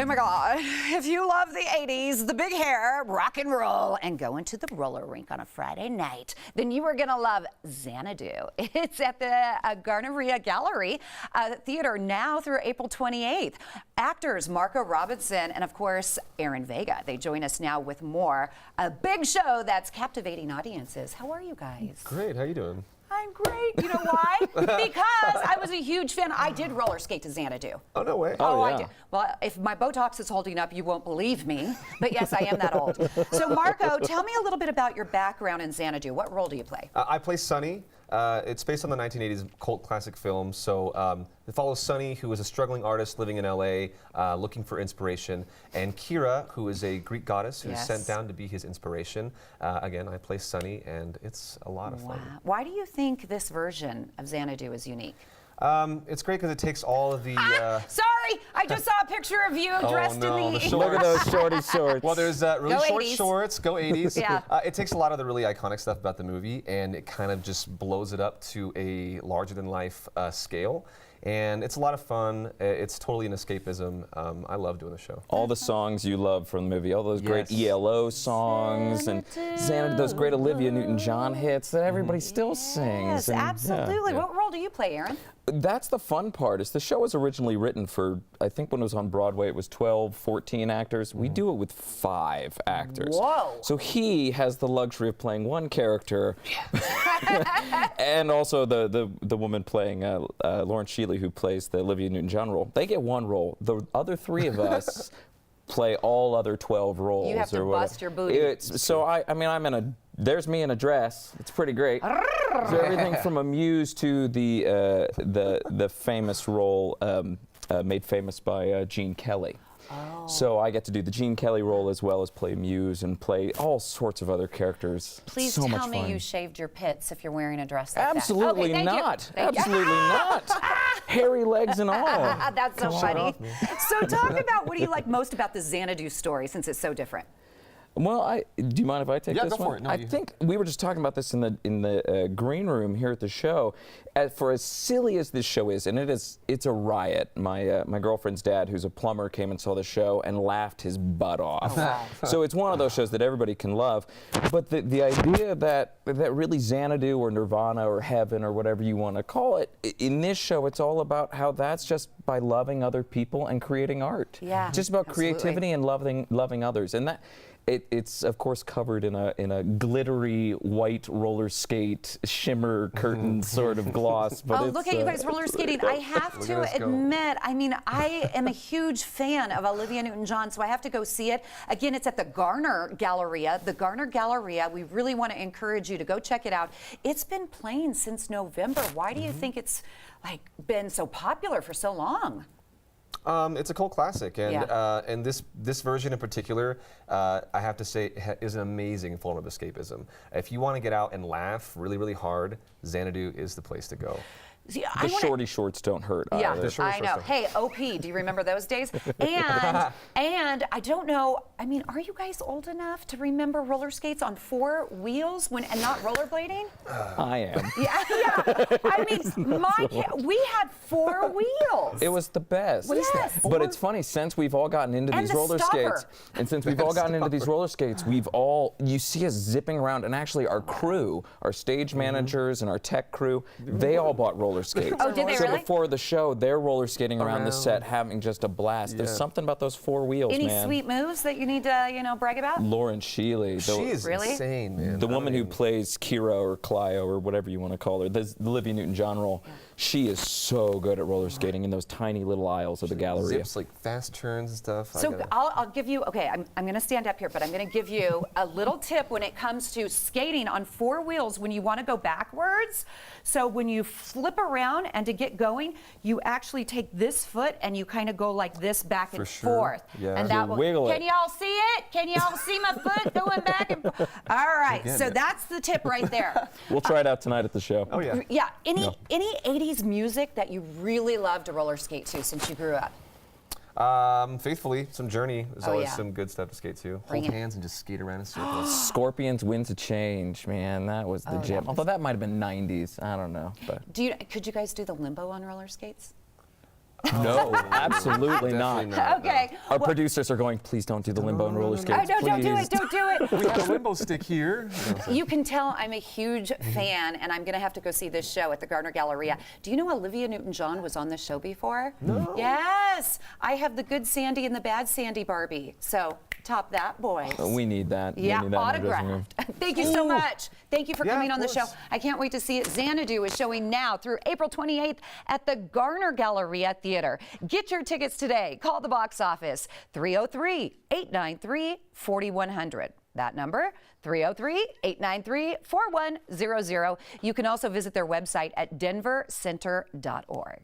Oh my God, if you love the 80s, the big hair, rock and roll, and going to the roller rink on a Friday night, then you are gonna love Xanadu. It's at the Garneria Gallery Theater now through April 28th. Actors Marco Robinson and of course Aaron Vega, they join us now with more. A big show that's captivating audiences. How are you guys? Great, how you doing? I'm great. You know why? Because I was a huge fan. I did roller skate to Xanadu. Oh, no way. Oh, yeah. I did. Well, if my Botox is holding up, you won't believe me. But yes, I am that old. So, Marco, tell me a little bit about your background in Xanadu. What role do you play? I play Sonny. It's based on the 1980s cult classic film. So it follows Sonny, who is a struggling artist living in LA, looking for inspiration, and Kira, who is a Greek goddess who's sent down to be his inspiration. Again, I play Sonny, and it's a lot of fun. Why do you think this version of Xanadu is unique? It's great because it takes all of the... Sorry, I just saw a picture of you dressed in the... Look at those shorty shorts. Well, there's really Go short 80s. shorts, go 80s. Yeah. It takes a lot of the really iconic stuff about the movie, and it kind of just blows it up to a larger-than-life scale. And it's a lot of fun. It's totally an escapism. I love doing the show. All the songs you love from the movie, all those great ELO songs and Xanadu, those great Olivia Newton-John hits that everybody still sings. Yes, and, absolutely. What role do you play, Aaron? That's the fun part. Is the show was originally written for, I think when it was on Broadway, it was 12, 14 actors. We do it with 5 actors. Whoa. So he has the luxury of playing one character, and also the woman playing Lauren Sheely, who plays the Olivia Newton-John role. They get one role. The other 3 of us play all other 12 roles. You have to bust your booty. I mean, there's me in a dress. It's pretty great. So everything from a muse to the famous role made famous by Gene Kelly. Oh. So I get to do the Gene Kelly role as well as play Muse and play all sorts of other characters. Please so tell much me fun. you shaved your pits if you're wearing a dress like Absolutely that. Okay, not. thank you. Absolutely not. Hairy legs and all. That's so funny. So talk about what do you like most about the Xanadu story since it's so different? Well, do you mind if I take this go for one? it. No, I think we were just talking about this in the green room here at the show. For as silly as this show is, and it's a riot. My girlfriend's dad, who's a plumber, came and saw the show and laughed his butt off. Oh, wow. So it's one of those shows that everybody can love. But the idea that really Xanadu or Nirvana or heaven or whatever you want to call it, in this show, it's all about how that's just by loving other people and creating art. Yeah, just about absolutely. creativity and loving others, and that. It's of course covered in a glittery white roller skate shimmer curtain sort of gloss. But look at you guys roller skating. I have to admit, I mean, I am a huge fan of Olivia Newton-John, so I have to go see it. Again, it's at the Garner Galleria. The Garner Galleria, we really want to encourage you to go check it out. It's been playing since November. Why do you think it's been so popular for so long? It's a cult classic, and this version in particular, I have to say, is an amazing form of escapism. If you want to get out and laugh really, really hard, Xanadu is the place to go. See, the shorty shorts don't hurt. Yeah, either. I know. Hey, OP, do you remember those days? And I don't know, I mean, are you guys old enough to remember roller skates on 4 wheels and not rollerblading? I am. Yeah. I mean, we had 4 wheels. It was the best. What is that? But it's funny, since we've all gotten into these roller skates, you see us zipping around, and actually our crew, our stage managers and our tech crew, they all bought roller skates. Oh, did they so really? before the show, they're roller skating around the set, having just a blast. There's something about those 4 wheels, Any man. sweet moves that you need to, brag about? Lauren Sheely. She is Really? insane, man. The woman who plays Kira or Clio or whatever you want to call her, the Olivia Newton-John role, she is so good at roller skating in those tiny little aisles of the gallery. Zips, like fast turns and stuff. So I'll give you, okay, I'm going to stand up here, but I'm going to give you a little tip when it comes to skating on 4 wheels when you want to go backwards. So when you flip around and to get going, you actually take this foot and you kind of go like this back and forth. Yeah. And that will, wiggle it. can y'all see it? Can y'all see my foot going back and forth? All right, so that's the tip right there. We'll try it out tonight at the show. Oh, yeah. Yeah, any 80s music that you really love to roller skate to since you grew up? Faithfully, some Journey. There's always some good stuff to skate to. Bring Hold it. hands and just skate around in circles. Scorpions, Winds of Change, man, that was the gem. Although that might have been 90s, I don't know. But Could you guys do the limbo on roller skates? No, absolutely not. not. Okay. Our producers are going, please don't do the limbo and roller skates. Oh, no, don't do please." it. Don't do it. We have a limbo stick here. You can tell I'm a huge fan, and I'm going to have to go see this show at the Gardner Galleria. Do you know Olivia Newton-John was on this show before? No. Yes. I have the good Sandy and the bad Sandy Barbie. So top that, boys. We need that. We Yeah, need that in our dressing room. autographed. Thank you so much. Thank you for Yeah, coming of on the show. course. I can't wait to see it. Xanadu is showing now through April 28th at the Gardner Galleria Theater. Get your tickets today. Call the box office 303-893-4100. That number, 303-893-4100. You can also visit their website at denvercenter.org.